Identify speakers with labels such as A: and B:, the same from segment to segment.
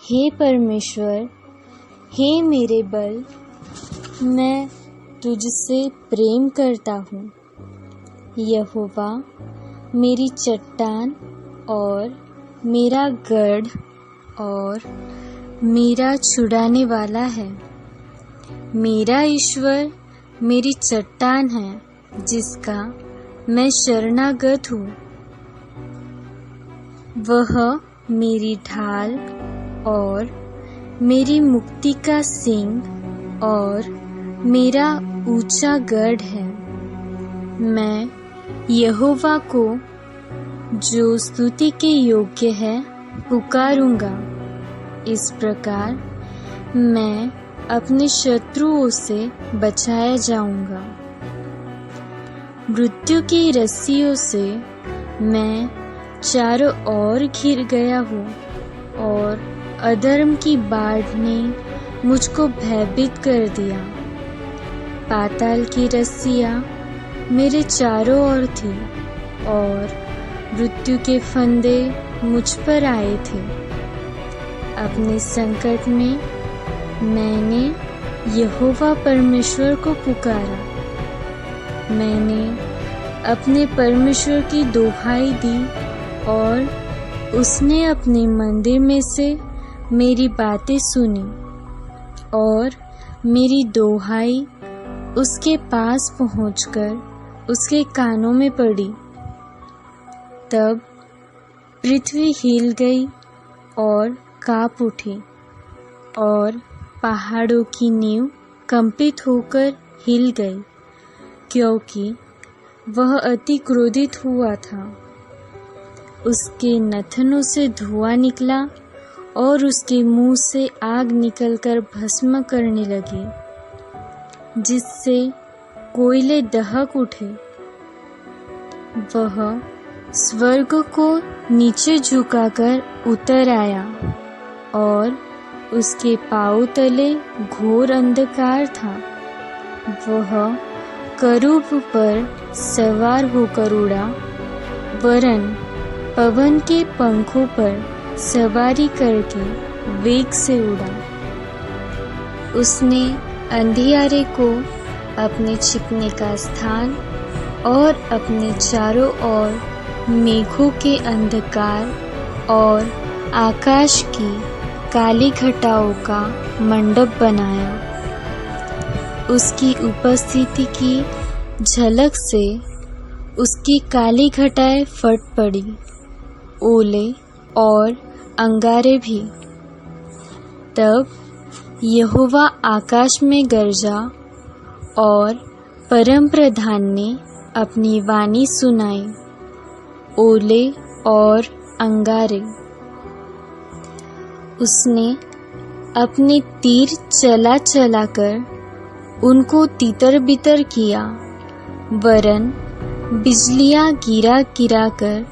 A: हे परमेश्वर, हे मेरे बल, मैं तुझसे प्रेम करता हूँ। यहोवा मेरी चट्टान और मेरा गढ़ और मेरा छुड़ाने वाला है। मेरा ईश्वर मेरी चट्टान है जिसका मैं शरणागत हूँ। वह मेरी ढाल और मेरी मुक्ति का सींग और मेरा ऊंचा गढ़ है। मैं यहोवा को, जो स्तुति के योग्य है, पुकारूंगा। इस प्रकार मैं अपने शत्रुओं से बचाया जाऊंगा। मृत्यु की रस्सियों से मैं चारों ओर घिर गया हूँ और अधर्म की बाढ़ ने मुझको भयभीत कर दिया। पाताल की रस्सियाँ मेरे चारों ओर थी और मृत्यु के फंदे मुझ पर आए थे। अपने संकट में मैंने यहोवा परमेश्वर को पुकारा। मैंने अपने परमेश्वर की दुहाई दी और उसने अपने मंदिर में से मेरी बातें सुनी और मेरी दुहाई उसके पास पहुंचकर उसके कानों में पड़ी। तब पृथ्वी हिल गई और कांप उठी और पहाड़ों की नींव कंपित होकर हिल गई, क्योंकि वह अति क्रोधित हुआ था। उसके नथनों से धुआं निकला और उसके मुंह से आग निकलकर भस्म करने लगी, जिससे कोयले दहक उठे। वह स्वर्ग को नीचे झुकाकर उतर आया और उसके पाँव तले घोर अंधकार था। वह करूब पर सवार होकर उड़ा, वरन पवन के पंखों पर सवारी करके वेग से उड़ा। उसने अंधियारे को अपने छिपने का स्थान और अपने चारों ओर मेघों के अंधकार और आकाश की काली घटाओं का मंडप बनाया। उसकी उपस्थिति की झलक से उसकी काली घटाएं फट पड़ी, ओले और अंगारे भी। तब यहोवा आकाश में गरजा और परम प्रधान ने अपनी वाणी सुनाई, ओले और अंगारे। उसने अपने तीर चला चला कर उनको तितर बितर किया, वरन बिजलियां गिरा गिरा कर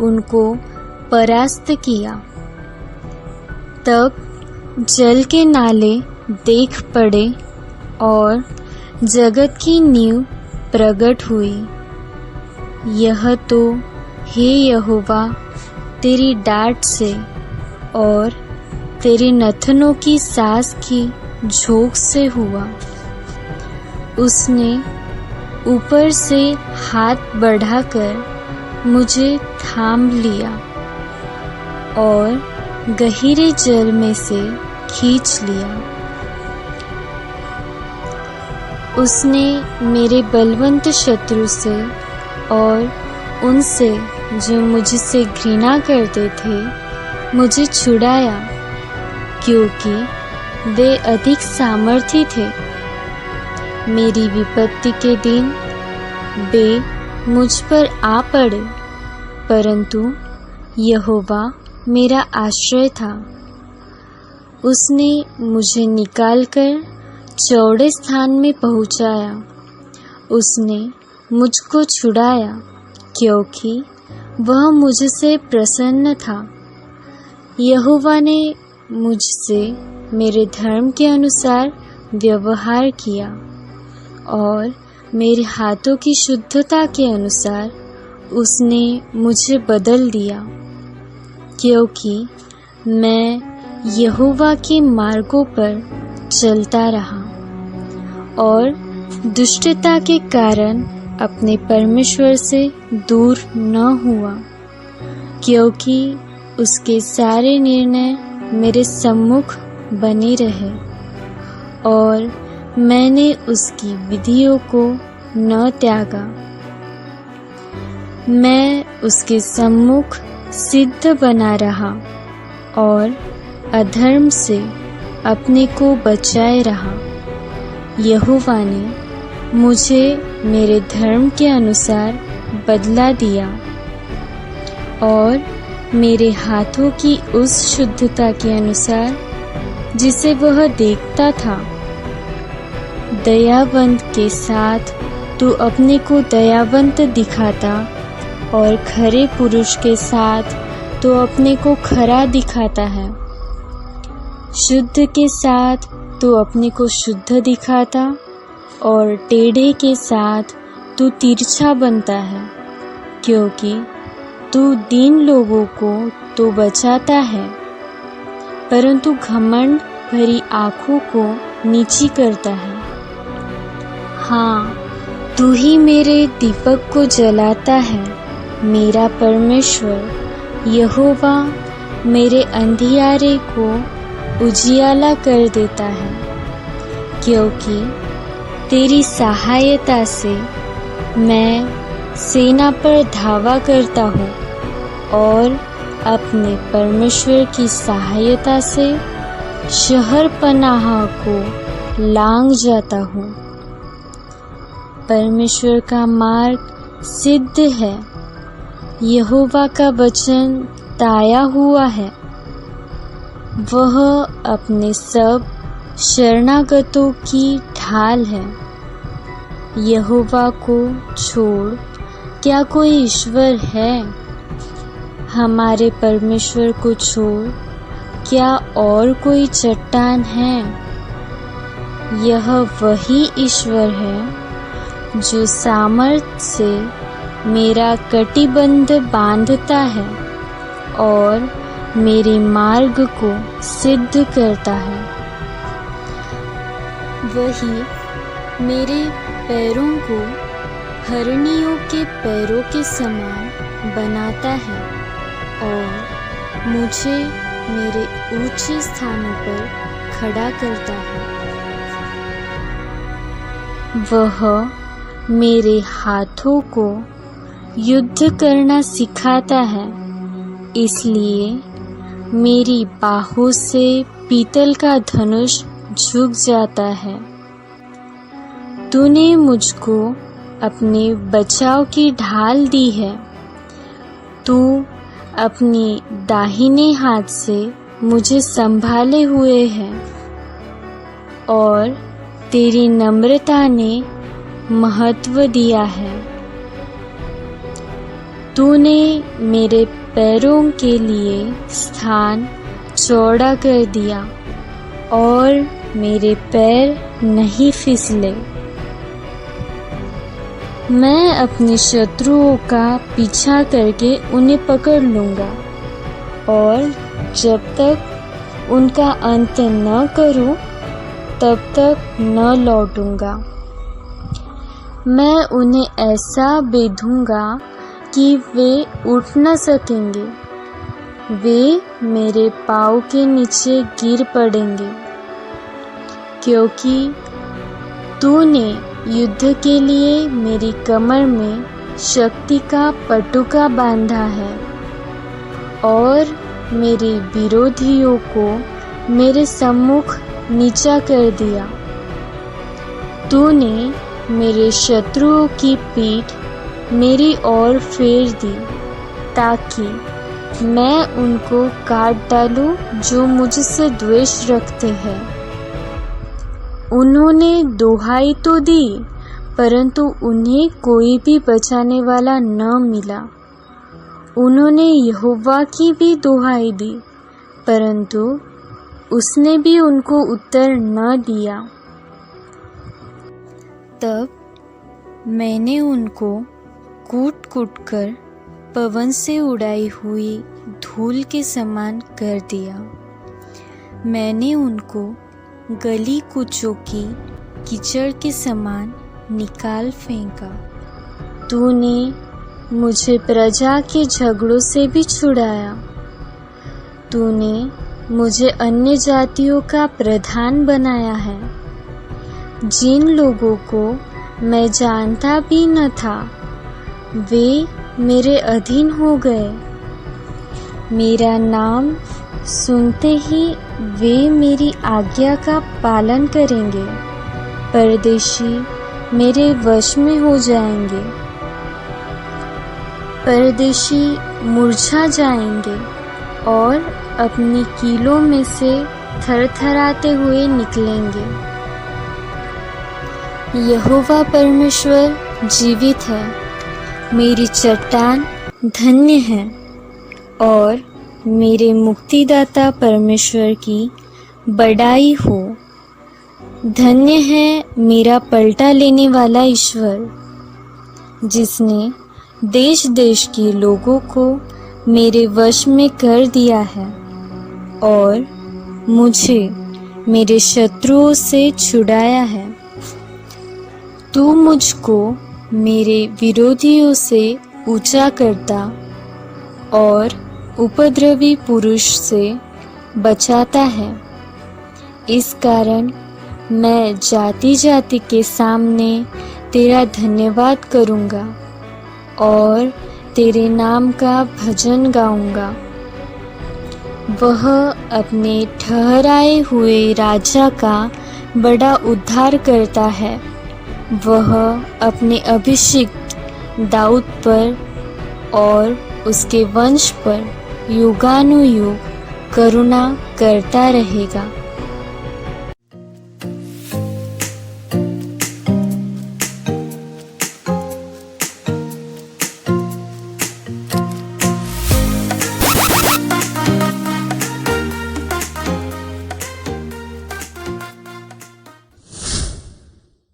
A: उनको परास्त किया। तब जल के नाले देख पड़े और जगत की नींव प्रकट हुई। यह तो हे यहोवा तेरी डांट से और तेरे नथनों की सांस की झोंक से हुआ। उसने ऊपर से हाथ बढ़ाकर मुझे थाम लिया और गहीरे जल में से खींच लिया। उसने मेरे बलवंत शत्रु से और उनसे जो मुझसे घृणा करते थे मुझे छुड़ाया, क्योंकि वे अधिक सामर्थी थे। मेरी विपत्ति के दिन वे मुझ पर आ पड़े, परंतु यहोवा मेरा आश्रय था। उसने मुझे निकालकर चौड़े स्थान में पहुंचाया। उसने मुझको छुड़ाया, क्योंकि वह मुझसे प्रसन्न था। यहोवा ने मुझसे मेरे धर्म के अनुसार व्यवहार किया और मेरे हाथों की शुद्धता के अनुसार उसने मुझे बदल दिया, क्योंकि मैं यहोवा के मार्गों पर चलता रहा और दुष्टता के कारण अपने परमेश्वर से दूर न हुआ, क्योंकि उसके सारे निर्णय मेरे सम्मुख बने रहे और मैंने उसकी विधियों को न त्यागा। मैं उसके सम्मुख सिद्ध बना रहा और अधर्म से अपने को बचाए रहा। यहोवा ने मुझे मेरे धर्म के अनुसार बदला दिया और मेरे हाथों की उस शुद्धता के अनुसार जिसे वह देखता था। दयावंत के साथ तू अपने को दयावंत दिखाता और खरे पुरुष के साथ तो अपने को खरा दिखाता है। शुद्ध के साथ तू अपने को शुद्ध दिखाता और टेढ़े के साथ तू तिरछा बनता है, क्योंकि तू दीन लोगों को तो बचाता है, परंतु घमंड भरी आँखों को नीची करता है। हाँ, तू ही मेरे दीपक को जलाता है। मेरा परमेश्वर यहोवा मेरे अंधियारे को उजियाला कर देता है, क्योंकि तेरी सहायता से मैं सेना पर धावा करता हूँ और अपने परमेश्वर की सहायता से शहर पनाह को लांघ जाता हूँ। परमेश्वर का मार्ग सिद्ध है, यहोवा का वचन ताया हुआ है। वह अपने सब शरणागतों की ढाल है। यहोवा को छोड़ क्या कोई ईश्वर है? हमारे परमेश्वर को छोड़ क्या और कोई चट्टान है? यह वही ईश्वर है जो सामर्थ से मेरा कटिबंध बांधता है और मेरे मार्ग को सिद्ध करता है। वही मेरे पैरों को हरणियों के पैरों के समान बनाता है और मुझे मेरे ऊंचे स्थानों पर खड़ा करता है। वह मेरे हाथों को युद्ध करना सिखाता है, इसलिए मेरी बाहों से पीतल का धनुष झुक जाता है। तूने मुझको अपने बचाव की ढाल दी है। तू अपनी दाहिने हाथ से मुझे संभाले हुए है और तेरी नम्रता ने महत्व दिया है। तूने मेरे पैरों के लिए स्थान चौड़ा कर दिया और मेरे पैर नहीं फिसले। मैं अपने शत्रुओं का पीछा करके उन्हें पकड़ लूँगा और जब तक उनका अंत न करूँ तब तक न लौटूंगा। मैं उन्हें ऐसा बेधूंगा कि वे उठ न सकेंगे। वे मेरे पाँव के नीचे गिर पड़ेंगे, क्योंकि तूने युद्ध के लिए मेरी कमर में शक्ति का पटुका बांधा है और मेरे विरोधियों को मेरे सम्मुख नीचा कर दिया। तूने मेरे शत्रुओं की पीठ मेरी ओर फेर दी, ताकि मैं उनको काट डालूं जो मुझसे द्वेष रखते हैं। उन्होंने दुहाई तो दी, परंतु उन्हें कोई भी बचाने वाला न मिला। उन्होंने यहोवा की भी दुहाई दी, परंतु उसने भी उनको उत्तर न दिया। तब मैंने उनको कूट कूट कर पवन से उड़ाई हुई धूल के समान कर दिया। मैंने उनको गली कूचों की कीचड़ के समान निकाल फेंका। तूने मुझे प्रजा के झगड़ों से भी छुड़ाया। तूने मुझे अन्य जातियों का प्रधान बनाया है। जिन लोगों को मैं जानता भी न था, वे मेरे अधीन हो गए। मेरा नाम सुनते ही वे मेरी आज्ञा का पालन करेंगे। परदेशी मेरे वश में हो जाएंगे। परदेशी मुरझा जाएंगे और अपनी कीलों में से थरथराते हुए निकलेंगे। यहोवा परमेश्वर जीवित है। मेरी चट्टान धन्य है और मेरे मुक्तिदाता परमेश्वर की बड़ाई हो। धन्य है मेरा पलटा लेने वाला ईश्वर, जिसने देश देश के लोगों को मेरे वश में कर दिया है और मुझे मेरे शत्रुओं से छुड़ाया है। तू मुझको मेरे विरोधियों से ऊंचा करता और उपद्रवी पुरुष से बचाता है। इस कारण मैं जाति जाति के सामने तेरा धन्यवाद करूँगा और तेरे नाम का भजन गाऊँगा। वह अपने ठहराए हुए राजा का बड़ा उद्धार करता है। वह अपने अभिषिक्त दाऊद पर और उसके वंश पर युगानुयुग करुणा करता रहेगा।